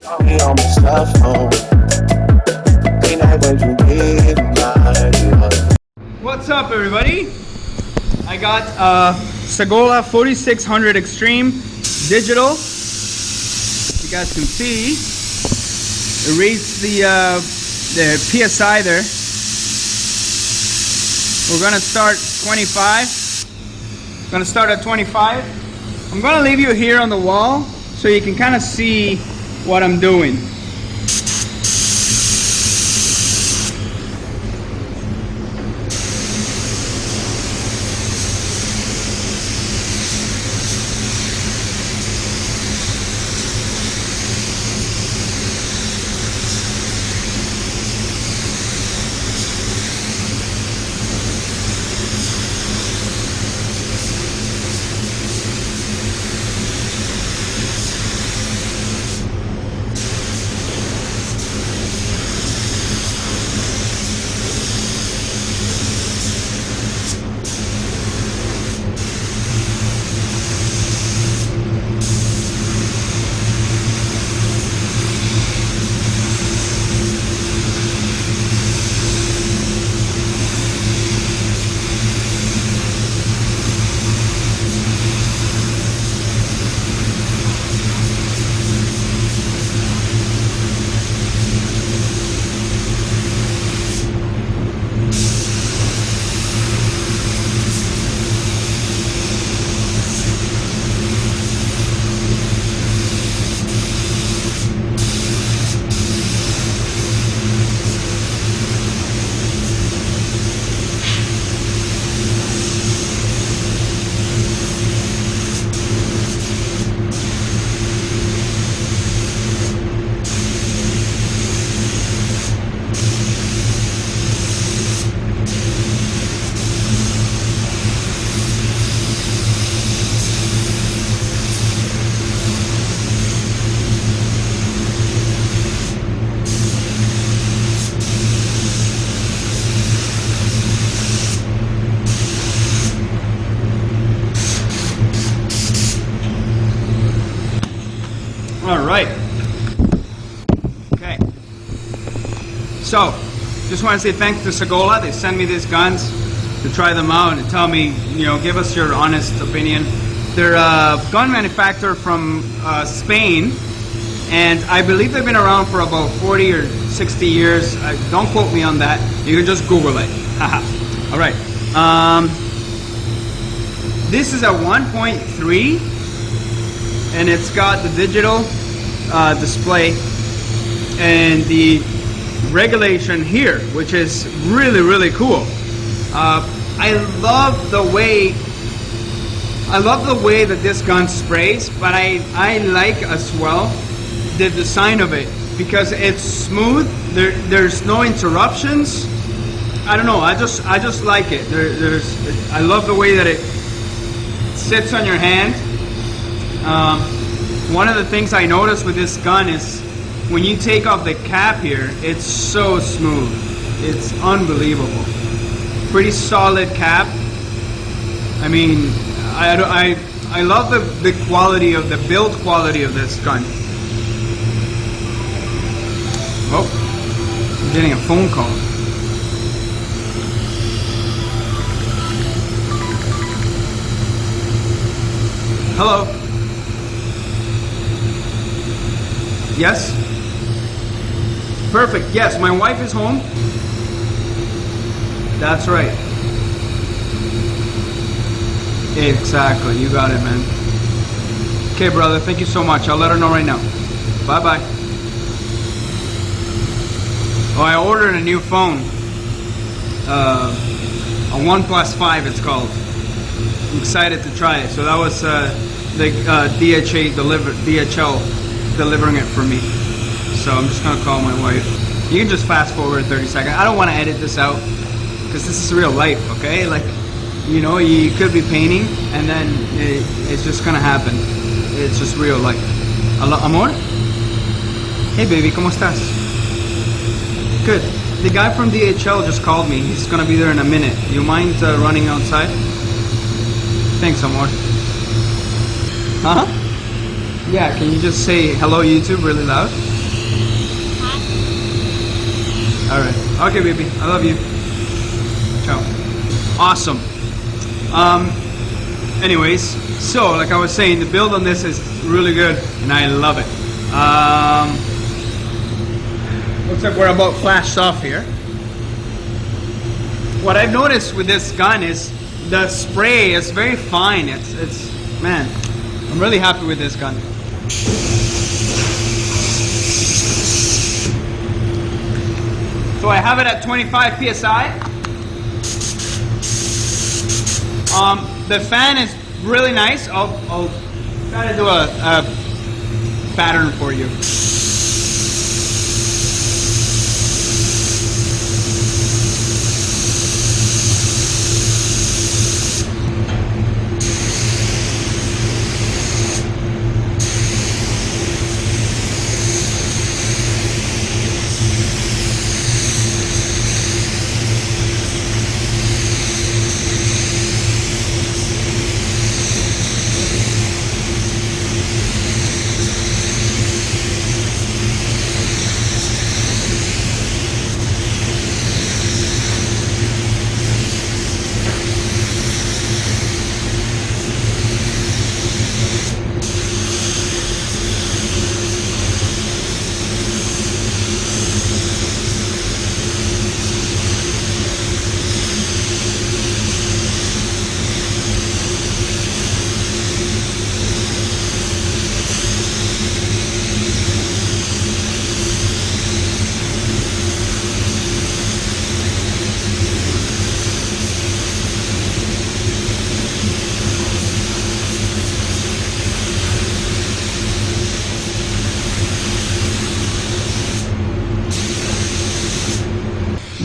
What's up, everybody? I got Sagola 4600 Extreme digital. You guys can see it reads the PSI there. We're gonna start 25. Gonna start at 25. I'm gonna leave you here on the wall so you can kind of see what I'm doing. All right. Okay. So, just want to say thanks to Sagola. They sent me these guns to try them out and tell me, you know, give us your honest opinion. They're a gun manufacturer from Spain, and I believe they've been around for about 40 or 60 years. Don't quote me on that. You can just Google it. All right. This is a 1.3, and it's got the digital display and the regulation here, which is really, really cool. I love the way that this gun sprays, but I like as well the design of it because it's smooth. There's no interruptions. I don't know. I just like it. I love the way that it sits on your hand. One of the things I noticed with this gun is when you take off the cap here, it's so smooth. It's unbelievable. Pretty solid cap. I mean, I love the quality of the build quality of this gun. Oh, I'm getting a phone call. Hello. Yes? Perfect. Yes, my wife is home. That's right. Exactly. You got it, man. Okay, brother. Thank you so much. I'll let her know right now. Bye-bye. Oh, I ordered a new phone. A OnePlus 5, it's called. I'm excited to try it. So that was the DHL delivering it for me. So I'm just gonna call my wife. You can just fast forward 30 seconds. I don't want to edit this out because this is real life, okay? Like, you know, you could be painting and then it's just gonna happen. It's just real life. Amor? Hey baby, ¿cómo estás? Good. The guy from DHL just called me. He's gonna be there in a minute. You mind running outside? Thanks, amor. Huh? Yeah, can you just say hello YouTube really loud? Alright. Okay, baby. I love you. Ciao. Awesome. Anyways, so like I was saying, the build on this is really good and I love it. Looks like we're about flashed off here. What I've noticed with this gun is the spray is very fine. It's man, I'm really happy with this gun. So I have it at 25 psi. The fan is really nice. I'll try to do a pattern for you.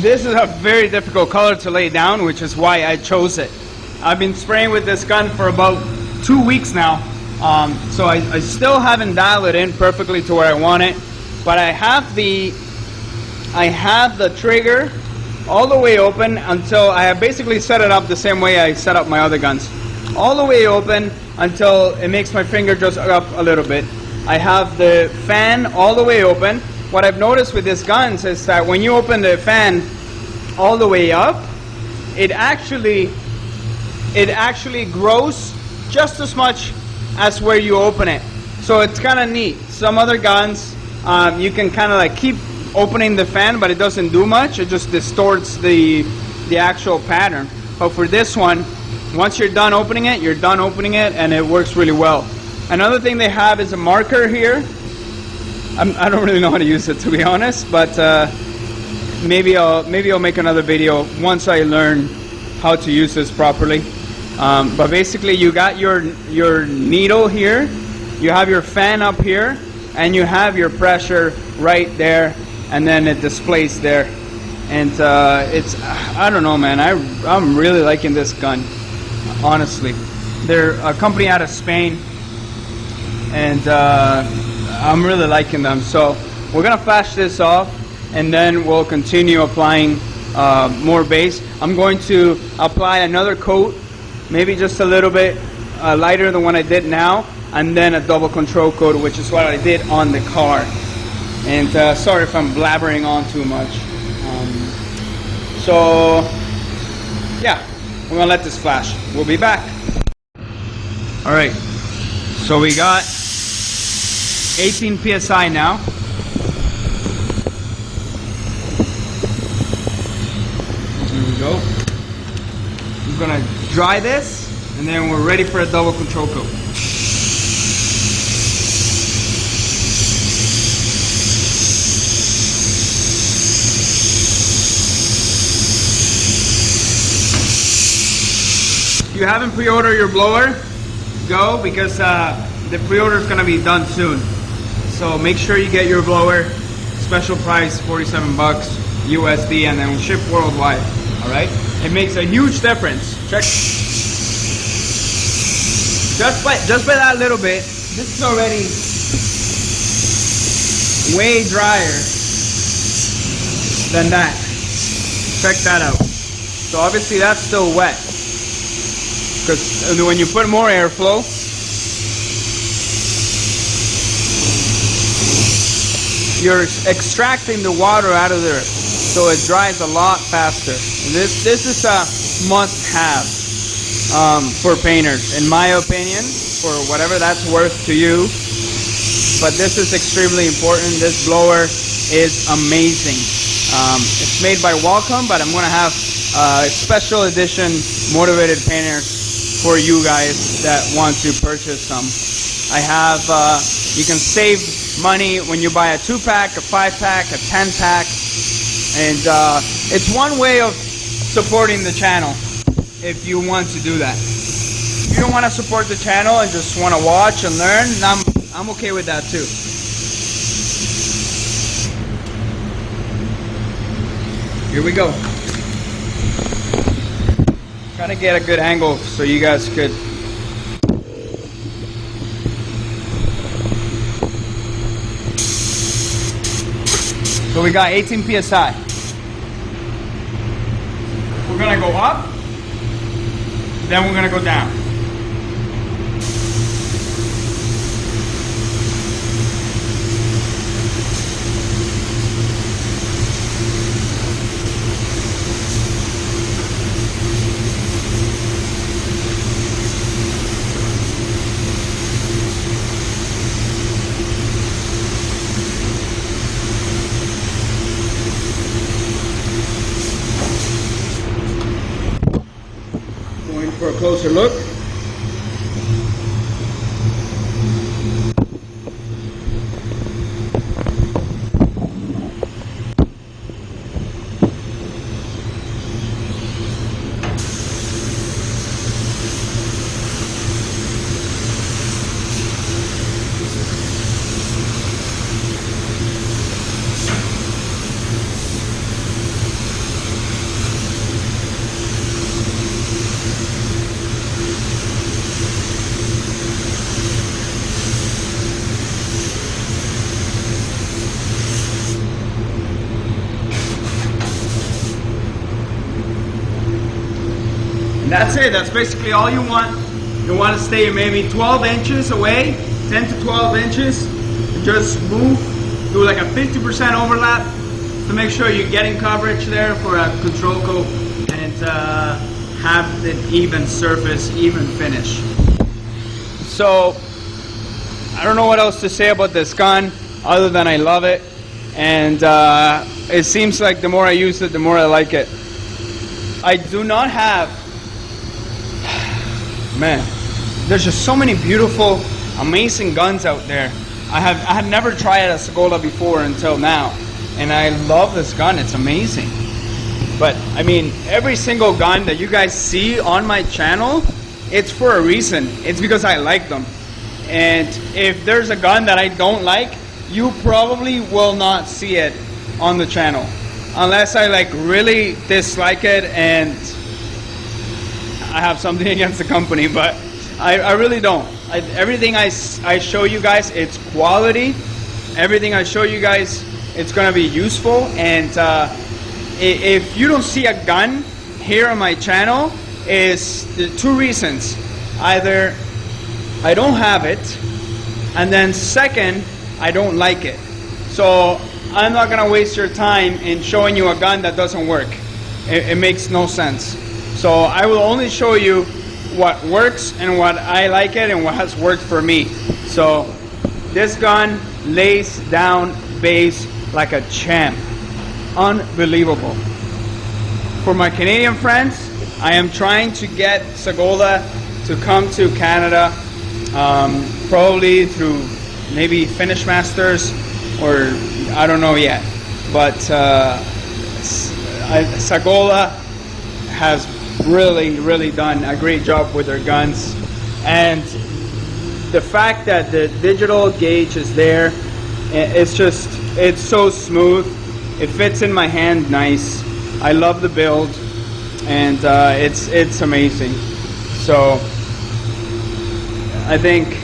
This is a very difficult color to lay down, which is why I chose it. I've been spraying with this gun for about 2 weeks now, so I still haven't dialed it in perfectly to where I want it, but I have the trigger all the way open until I have basically set it up the same way I set up my other guns. All the way open until it makes my finger just up a little bit. I have the fan all the way open. What I've noticed with these guns is that when you open the fan all the way up, it actually grows just as much as where you open it. So it's kind of neat. Some other guns, you can kind of like keep opening the fan, but it doesn't do much. It just distorts the actual pattern. But for this one, once you're done opening it, you're done opening it, and it works really well. Another thing they have is a marker here. I don't really know how to use it, to be honest, but maybe I'll make another video once I learn how to use this properly. But basically, you got your needle here, you have your fan up here, and you have your pressure right there, and then it displays there. And I don't know, man. I'm really liking this gun, honestly. They're a company out of Spain, and I'm really liking them. So we're gonna flash this off, and then we'll continue applying more base. I'm going to apply another coat, maybe just a little bit lighter than what I did now, and then a double control coat, which is what I did on the car. And sorry if I'm blabbering on too much. So yeah, we're gonna let this flash. We'll be back. All right, so we got 18 psi now. Here we go. I'm gonna dry this, and then we're ready for a double control coat. If you haven't pre-ordered your blower, go, because the pre-order is gonna be done soon. So make sure you get your blower. Special price, 47 bucks USD, and then we ship worldwide. All right, it makes a huge difference. Check. Just by that little bit, this is already way drier than that. Check that out. So obviously that's still wet, because when you put more airflow, you're extracting the water out of there, so it dries a lot faster. This is a must-have for painters, in my opinion, for whatever that's worth to you. But this is extremely important. This blower is amazing. It's made by Wacom, but I'm going to have a special edition motivated painters for you guys that want to purchase some. I have, you can save money when you buy a 2-pack, a 5-pack, a 10-pack, and it's one way of supporting the channel if you want to do that. If you don't want to support the channel and just want to watch and learn, I'm okay with that too. Here we go. Trying to get a good angle so you guys could. So we got 18 psi. We're gonna go up, then we're gonna go down. For a closer look. That's it. That's basically all you want. You want to stay maybe 12 inches away, 10 to 12 inches. Just move, do like a 50% overlap to make sure you're getting coverage there for a control coat and have an even surface, even finish. So I don't know what else to say about this gun other than I love it, and it seems like the more I use it, the more I like it. I do not have, man, there's just so many beautiful, amazing guns out there. I had never tried a Sagola before until now, and I love this gun. It's amazing. But I mean, every single gun that you guys see on my channel, it's for a reason. It's because I like them. And if there's a gun that I don't like, you probably will not see it on the channel unless I like really dislike it and I have something against the company. But I really don't. Everything I show you guys, it's quality. Everything I show you guys, it's gonna be useful. And if you don't see a gun here on my channel, is the two reasons. Either I don't have it, and then second, I don't like it. So I'm not gonna waste your time in showing you a gun that doesn't work. It makes no sense. So I will only show you what works and what I like it and what has worked for me. So this gun lays down base like a champ. Unbelievable. For my Canadian friends, I am trying to get Sagola to come to Canada, probably through maybe Finish Masters, or I don't know yet. But Sagola has really done a great job with their guns, and the fact that the digital gauge is there, it's so smooth. It fits in my hand nice. I love the build, and it's amazing. So I think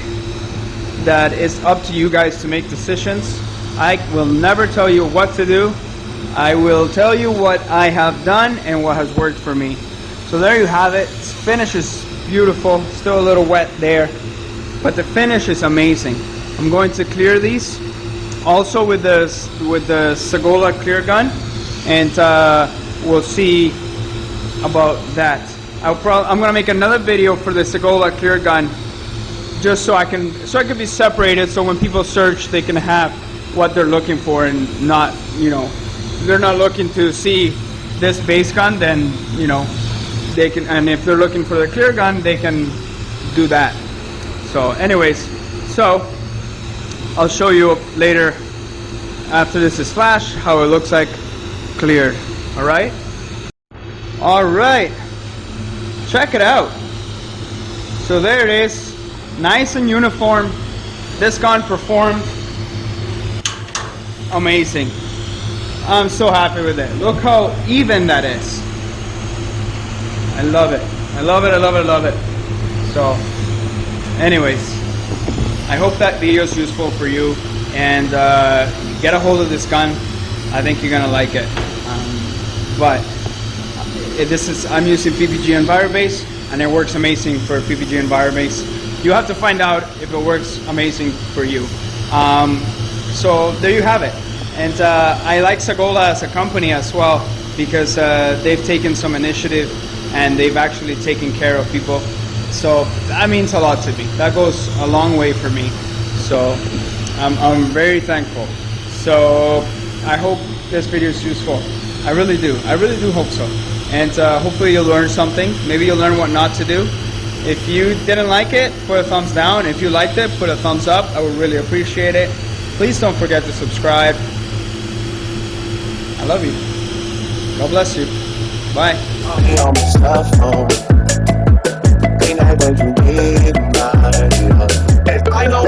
that it's up to you guys to make decisions. I will never tell you what to do. I will tell you what I have done and what has worked for me. So there you have it. Finish is beautiful. Still a little wet there, but the finish is amazing. I'm going to clear these also with the Sagola clear gun, and we'll see about that. I'm gonna make another video for the Sagola clear gun, just so I can be separated, so when people search they can have what they're looking for, and not, you know, they're not looking to see this base gun, then, you know, they can, and if they're looking for the clear gun, they can do that. So anyways, so I'll show you later after this is flashed how it looks like cleared. Alright, check it out. So there it is, nice and uniform. This gun performed amazing. I'm so happy with it. Look how even that is. I love it. I love it, I love it, I love it. So anyways, I hope that video is useful for you, and get a hold of this gun. I think you're gonna like it. I'm using PPG Envirobase, and it works amazing for PPG Envirobase. You have to find out if it works amazing for you. So there you have it. And I like Sagola as a company as well, because they've taken some initiative and they've actually taken care of people. So that means a lot to me. That goes a long way for me. So I'm very thankful. So I hope this video is useful. I really do hope so. And hopefully you'll learn something. Maybe you'll learn what not to do. If you didn't like it, put a thumbs down. If you liked it, put a thumbs up. I would really appreciate it. Please don't forget to subscribe. I love you. God bless you. Bye. I know